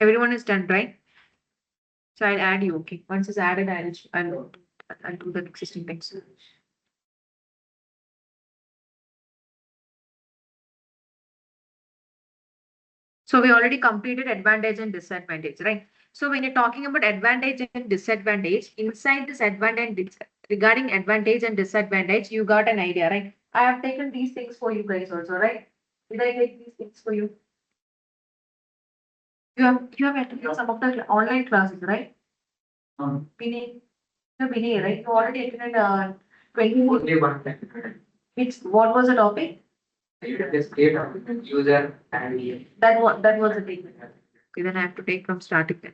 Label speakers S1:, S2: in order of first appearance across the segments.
S1: Everyone is done, right? So I'll add you. Okay. Once it's added, I'll do the existing things. So we already completed advantage and disadvantage, right? So when you're talking about advantage and disadvantage, inside this advantage, regarding advantage and disadvantage, you got an idea, right? I have taken these things for you guys also, right? Did I take these things for you? You have attended some of the online classes, right? Vinay, right? You already attended 24.
S2: Only one time.
S1: What was the topic?
S2: User and
S1: That was the thing. Okay, then I have to take from starting then.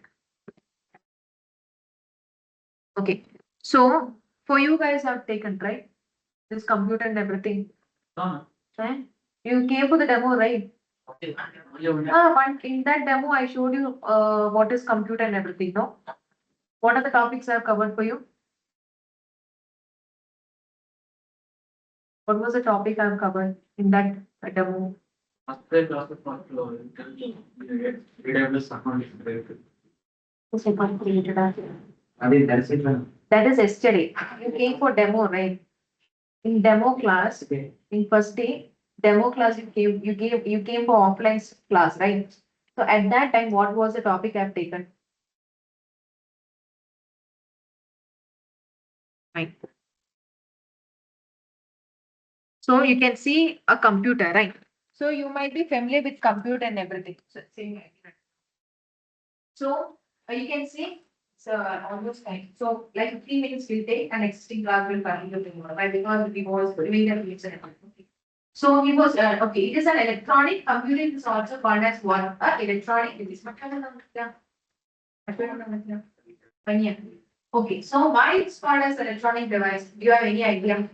S1: Okay. So for you guys I've taken, right? This computer and everything. Eh? You came for the demo, right? But in that demo I showed you what is computer and everything, no? What are the topics I've covered for you? What was the topic I've covered in that demo? That is yesterday. You came for demo, right? In demo class, in first day, demo class you came for offline class, right? So at that time, what was the topic I've taken? Right. So you can see a computer, right? So you might be familiar with computer and everything. So same idea. So you can see so almost time. So like 3 minutes will take and existing class will continue tomorrow, right? Because we was doing the meets and everything. So he was okay. It is an electronic computing is also called as what? Electronic. It is okay. So why it's called as electronic device? Do you have any idea?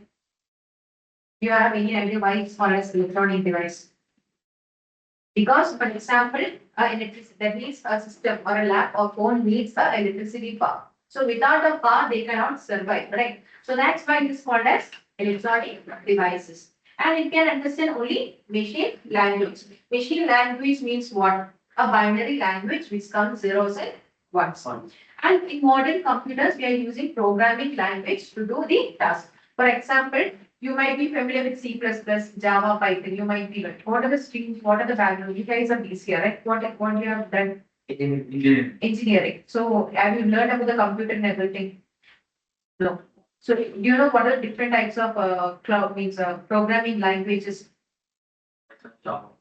S1: Do you have any idea why it's called as electronic device? Because, for example, electricity, that means a system or a lab or phone needs a electricity power. So without a power, they cannot survive, right? So that's why it is called as electronic devices. And it can understand only machine language. Machine language means what? A binary language which comes zeros and ones. And in modern computers, we are using programming language to do the task. For example, you might be familiar with C++, Java, Python. You might be like, what are the streams? What are the values? You guys are BC, right? What you have done? Engineering. So have you learned about the computer and everything? No. So do you know what are the different types of cloud means programming languages?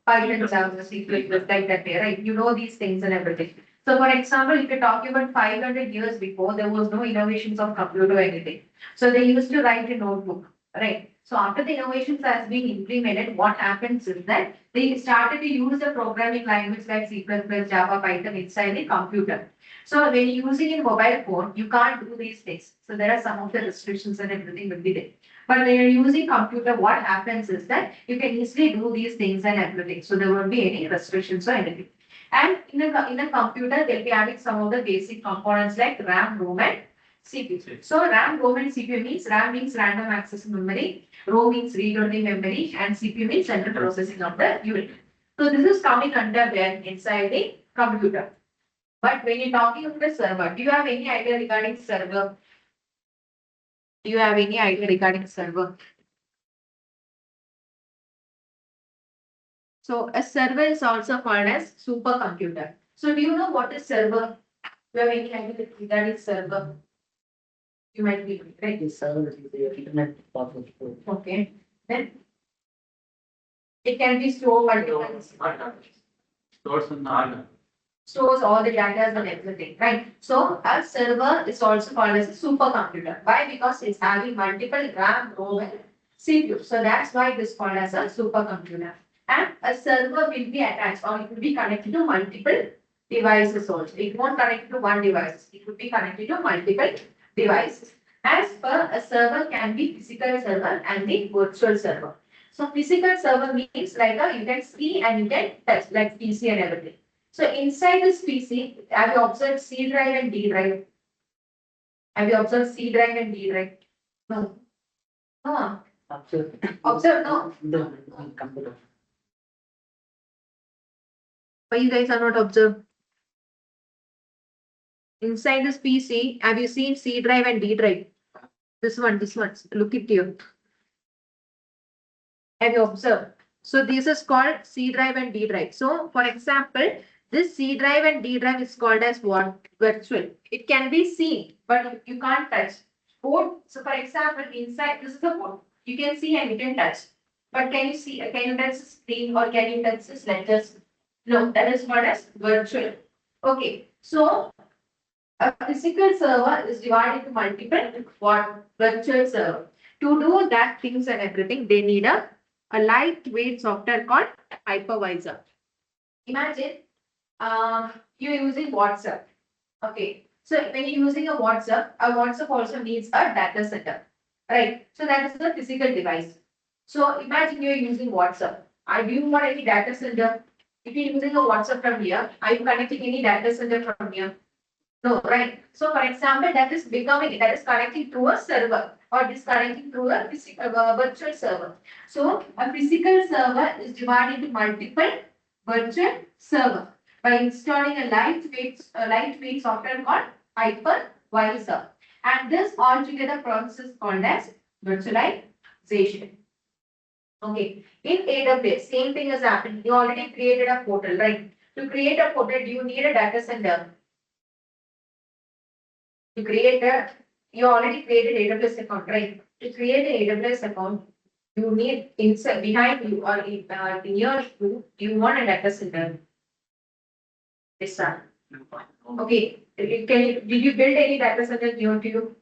S1: Python, Java, C++, like that, right? You know these things and everything. So for example, if you're talking about 500 years before, there was no innovations of computer or anything. So they used to write a notebook, right? So after the innovations has been implemented, what happens is that they started to use the programming language like C++, Java, Python inside the computer. So when you're using a mobile phone, you can't do these things. So there are some of the restrictions and everything will be there. But when you're using computer, what happens is that you can easily do these things and everything. So there won't be any restrictions or anything. And in a computer, they'll be having some of the basic components like RAM, ROM, and CPU. So RAM, ROM, and CPU means RAM means random access memory, ROM means read-only memory, and CPU means central processing of the unit. So this is coming under where inside the computer. But when you're talking about the server, do you have any idea regarding server? Do you have any idea regarding server? So a server is also called as supercomputer. So do you know what is server? Do you have any idea regarding server? You might be right.
S2: The server is the internet password.
S1: Okay. Then it can be stored multiple
S2: Stores in the
S1: stores all the data and everything, right? So a server is also called as a supercomputer. Why? Because it's having multiple RAM, ROM, and CPU. So that's why it is called as a supercomputer. And a server will be attached or it will be connected to multiple devices also. It won't connect to one device. It would be connected to multiple devices. As per a server can be physical server and the virtual server. So physical server means like you can see and you can touch like PC and everything. So inside this PC, have you observed C drive and D drive? Have you observed C drive and D drive? No. No. Observe, no.
S2: Computer.
S1: Why you guys are not observed? Inside this PC, have you seen C drive and D drive? This one, look it here. Have you observed? So this is called C drive and D drive. So for example, this C drive and D drive is called as what? Virtual. It can be seen, but you can't touch. Both. So for example, inside this is the board. You can see and you can touch. But can you see, can you touch the screen or can you touch the letters? No, that is called as virtual. Okay. So a physical server is divided into multiple what virtual server. To do that things and everything, they need a lightweight software called hypervisor. Imagine you're using WhatsApp. Okay. So when you're using a WhatsApp also needs a data center. Right. So that is the physical device. So imagine you're using WhatsApp. Do you want any data center? If you're using a WhatsApp from here, are you connecting any data center from here? No, right. So for example, that is connecting to a server or disconnecting through a physical virtual server. So a physical server is divided into multiple virtual server by installing a lightweight software called hypervisor. And this altogether process is called as virtualization. Okay. In AWS, same thing has happened. You already created a portal, right? To create a portal, do you need a data center? You already created AWS account, right? To create an AWS account, you need inside behind you or near you, you want a data center. Yes, sir. Okay. Did you build any data center near to you?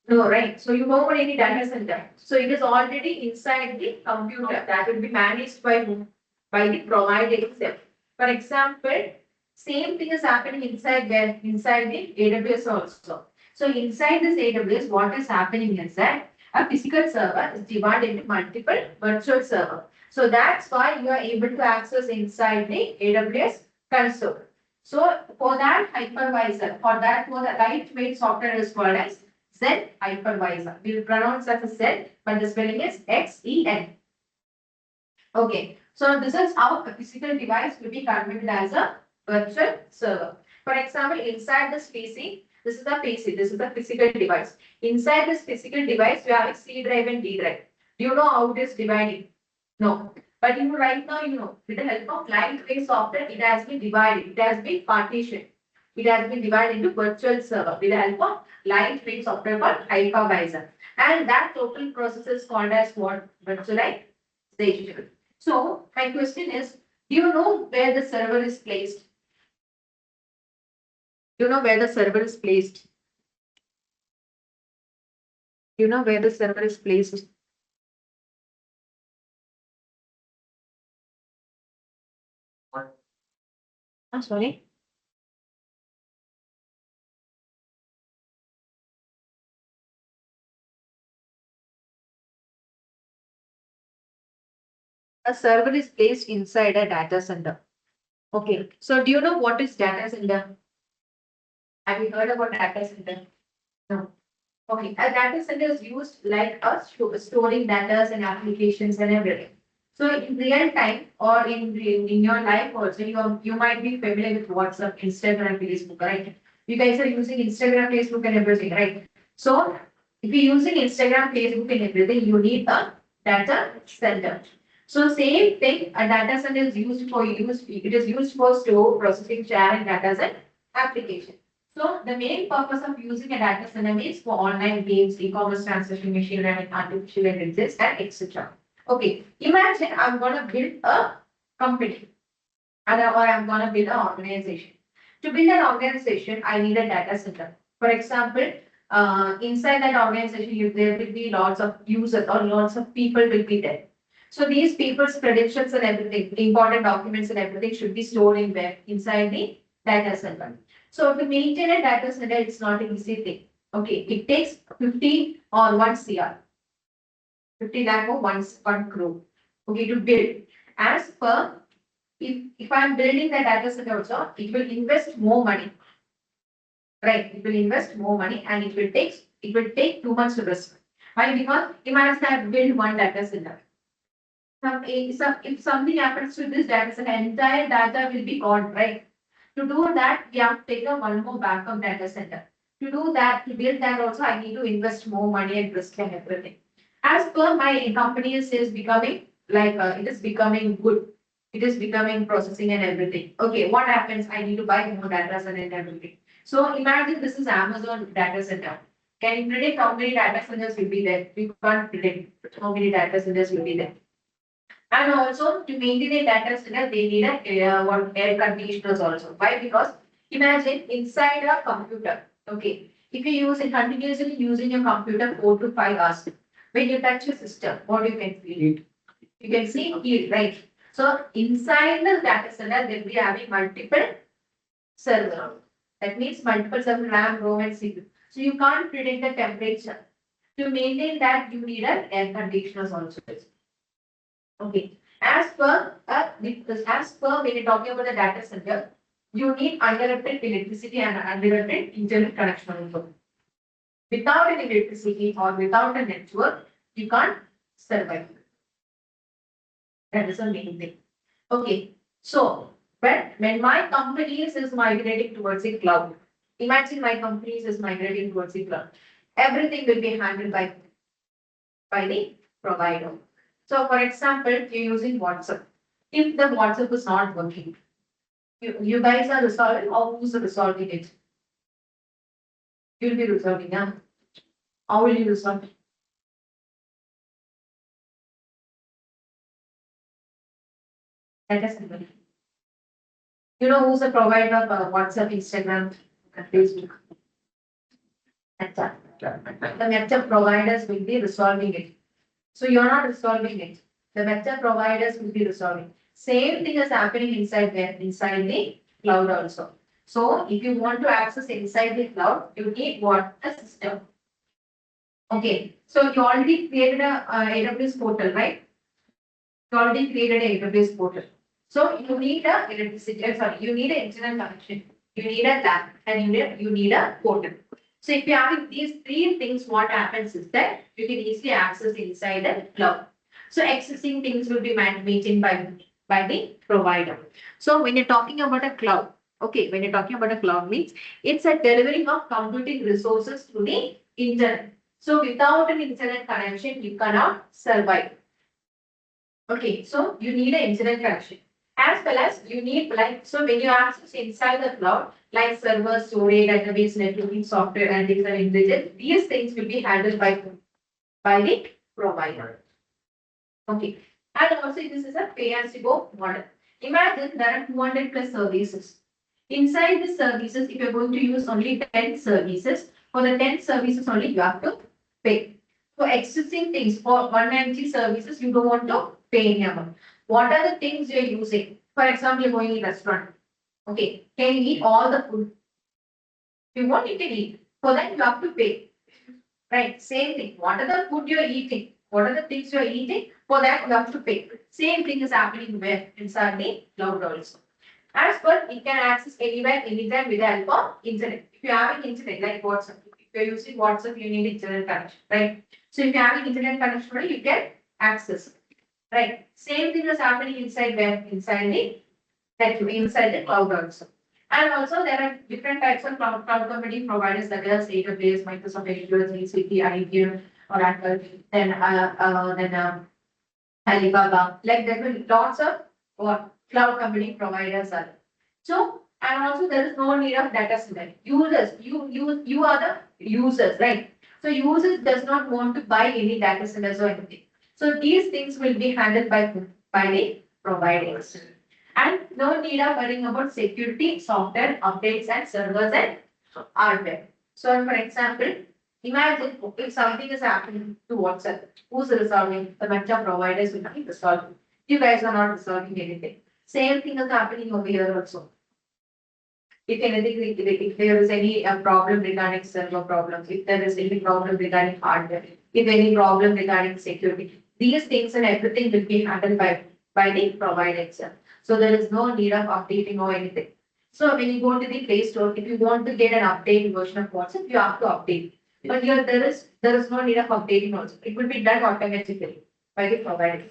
S1: No, right. So you don't want any data center. So it is already inside the computer that will be managed by whom? By the provider itself. For example, same thing is happening inside where? Inside the AWS also. So inside this AWS, what is happening is that a physical server is divided into multiple virtual server. So that's why you are able to access inside the AWS console. So for that hypervisor, for the lightweight software is called as 𝗖hypervisor. We will pronounce as a Z, but the spelling is XEN. Okay. So this is how a physical device will be converted as a virtual server. For example, inside this PC, this is the PC, this is the physical device. Inside this physical device, we have a C drive and D drive. Do you know how it is divided? No. But you know, right now, you know, with the help of lightweight software, it has been divided, it has been partitioned. It has been divided into virtual server with the help of lightweight software called hypervisor. And that total process is called as what? Virtualization. So my question is, do you know where the server is placed? Do you know where the server is placed? Do you know where the server is placed? I'm sorry. A server is placed inside a data center. Okay. So do you know what is data center? Have you heard about data center? No. Okay. A data center is used like us storing data and applications and everything. So in real time or in your life also, you might be familiar with WhatsApp, Instagram, Facebook, right? You guys are using Instagram, Facebook, and everything, right? So if you're using Instagram, Facebook, and everything, you need a data center. So same thing, a data center is used for store, processing, sharing data and application. So the main purpose of using a data center is for online games, e-commerce transaction, machine learning, artificial intelligence, and etc. Okay, imagine I'm gonna build a company or I'm gonna build an organization. To build an organization, I need a data center. For example, inside that organization, there will be lots of users or lots of people will be there. So these people's credentials and everything, important documents and everything should be stored in where? Inside the data center. So to maintain a data center, it's not an easy thing. Okay, it takes 50 or 1 CR. 50 lakh or one crore. Okay, to build. As per, if I'm building the data center also, it will invest more money. Right, it will invest more money and it will take too much risk. Why? Because imagine I build one data center. If something happens to this data center, entire data will be gone, right? To do that, we have to take a one more backup data center. To do that, to build that also, I need to invest more money and risk and everything. As per my company is becoming like it is becoming good. It is becoming processing and everything. Okay, what happens? I need to buy more data center and everything. So imagine this is Amazon data center. Can you predict how many data centers will be there? You can't predict how many data centers will be there. And also to maintain a data center, they need a air conditioners also. Why? Because imagine inside a computer. Okay, if you use it continuously using your computer 4 to 5 hours, when you touch a system, what you can feel? You can see heat, right? So inside the data center, they'll be having multiple servers. That means multiple server RAM, ROM, and CPU. So you can't predict the temperature. To maintain that, you need an air conditioners also. Okay. As per when you're talking about the data center, you need uninterrupted electricity and uninterrupted internet connection also. Without an electricity or without a network, you can't survive. That is the main thing. Okay. So when my company is migrating towards a cloud, imagine my company is migrating towards a cloud. Everything will be handled by the provider. So for example, you're using WhatsApp. If the WhatsApp is not working, you guys are resolving or who's resolving it? You'll be resolving, yeah? How will you resolve? That is simple. You know who's the provider of WhatsApp, Instagram, and Facebook? Meta. The Meta providers will be resolving it. So you're not resolving it. The Meta providers will be resolving. Same thing is happening inside there, inside the cloud also. So if you want to access inside the cloud, you need what? A system. Okay. So you already created a AWS portal, right? You already created a AWS portal. So you need a electricity, you need an internet connection, you need a lab, and you need a portal. So if you have these three things, what happens is that you can easily access inside the cloud. So accessing things will be maintained by the provider. So when you're talking about a cloud, okay, when you're talking about a cloud means it's a delivering of computing resources to the internet. So without an internet connection, you cannot survive. Okay, so you need an internet connection. As well as you need so when you access inside the cloud, like server, storage, database, networking, software, analytics, and intelligence, these things will be handled by the provider. Okay, and also this is a pay-as-you-go model. Imagine there are 200 plus services. Inside the services, if you're going to use only 10 services, for the 10 services only you have to pay. For existing things, for 190 services, you don't want to pay any amount. What are the things you're using? For example, you're going to a restaurant. Okay, can you eat all the food? If you want, you can eat. For that, you have to pay. Right, same thing. What are the food you're eating? What are the things you're eating? For that, you have to pay. Same thing is happening where? Inside the cloud also. As per, it can access anywhere, anytime with the help of internet. If you have an internet, like WhatsApp, if you're using WhatsApp, you need internet connection, right? So if you have an internet connection, you can access. Right. Same thing is happening inside where? Inside the cloud also. And also there are different types of cloud computing providers that is AWS, Microsoft Azure, GCP, IBM, Oracle, then Alibaba. Like there will be lots of cloud computing providers are. So and also there is no need of data center. Users, you are the users, right? So users does not want to buy any data centers or anything. So these things will be handled by the providers. And no need of worrying about security, software, updates, and servers and hardware. So for example, imagine if something is happening to WhatsApp, who's resolving? The Meta providers will be resolving. You guys are not resolving anything. Same thing is happening over here also. If anything, if there is any problem regarding server problems, if there is any problem regarding hardware, if any problem regarding security, these things and everything will be handled by the provider itself. So there is no need of updating or anything. So when you go to the Play Store, if you want to get an updated version of WhatsApp, you have to update. But here there is no need of updating also. It will be done automatically by the provider.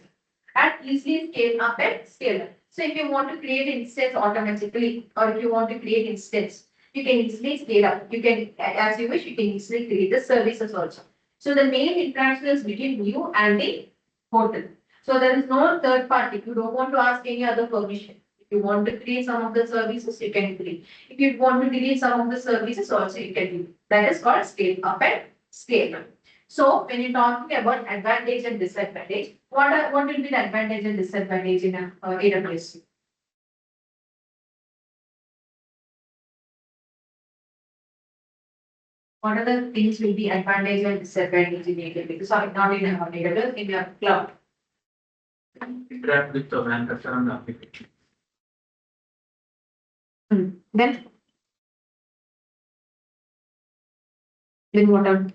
S1: And easily scale up and scale up. So if you want to create instance automatically, or if you want to create instance, you can easily scale up. You can, as you wish, you can easily create the services also. So the main interaction is between you and the portal. So there is no third party. You don't want to ask any other permission. If you want to create some of the services, you can create. If you want to delete some of the services, also you can do. That is called scale up and scale down. So when you're talking about advantage and disadvantage, what will be the advantage and disadvantage in AWS? What are the things will be advantage and disadvantage in AWS? Sorry, not in AWS, in your cloud.
S2: Interact with the manufacturer and the application.
S1: Then what are?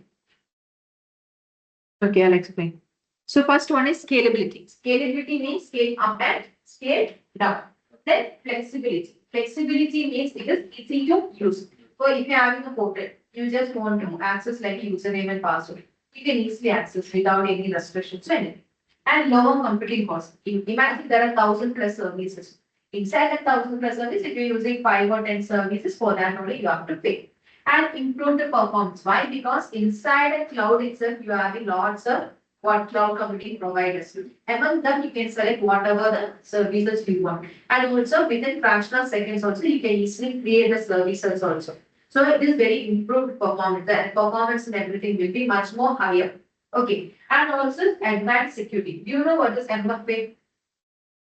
S1: Okay, I'll explain. So first one is scalability. Scalability means scale up and scale down. Then flexibility. Flexibility means it is easy to use. So if you're having a portal, you just want to access like username and password. You can easily access without any restrictions or anything. And lower computing costs. Imagine there are 1,000+ services. Inside that 1,000+ services, if you're using 5 or 10 services, for that only you have to pay. And improve the performance. Why? Because inside a cloud itself, you are having lots of cloud computing providers. Among them, you can select whatever the services you want. And also within fractional seconds also, you can easily create the services also. So it is very improved performance. The performance and everything will be much more higher. Okay. And also advanced security. Do you know what is MFA?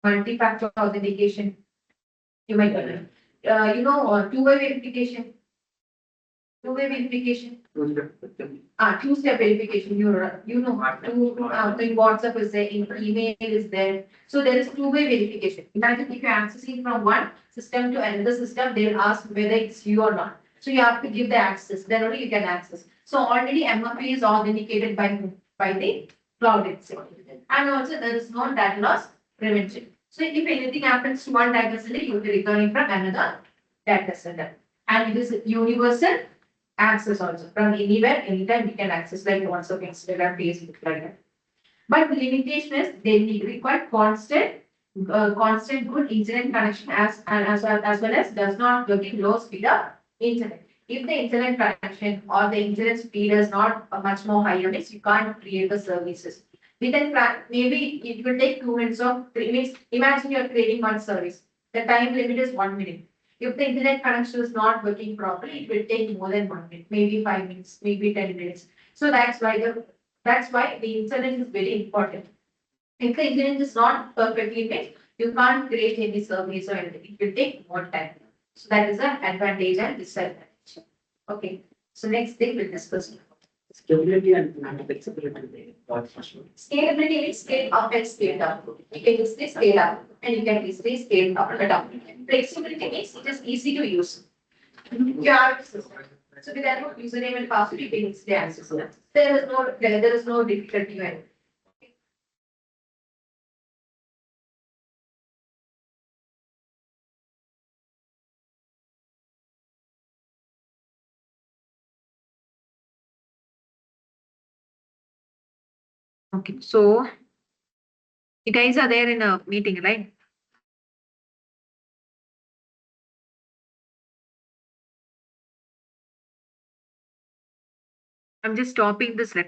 S1: Multi-factor authentication. You might know. Two-way verification. Two-way verification. Two-step verification. You know, in WhatsApp is there, in email is there. So there is two-way verification. Imagine if you're accessing from one system to another system, they'll ask whether it's you or not. So you have to give the access. Then only you can access. So already MFA is authenticated by the cloud itself. And also there is no data loss prevention. So if anything happens to one data center, you will be returning from another data center. And it is universal access also. From anywhere, anytime you can access like WhatsApp, Instagram, Facebook, like that. But the limitation is they require constant good internet connection as well as does not working low speed of internet. If the internet connection or the internet speed is not much more higher, means you can't create the services. Within maybe it will take 2 minutes or 3 minutes. Imagine you're creating one service. The time limit is 1 minute. If the internet connection is not working properly, it will take more than 1 minute, maybe 5 minutes, maybe 10 minutes. So that's why the internet is very important. If the internet is not perfectly made, you can't create any service or anything. It will take more time. So that is an advantage and disadvantage. Okay. So next thing we'll discuss.
S2: Scalability and flexibility.
S1: Scalability means scale up and scale down. You can easily scale up and you can easily scale up and down. Flexibility means it is easy to use. You have a system. So with that username and password, you can easily access it. There is no difficulty in it. Okay, so you guys are there in a meeting, right? I'm just stopping this record.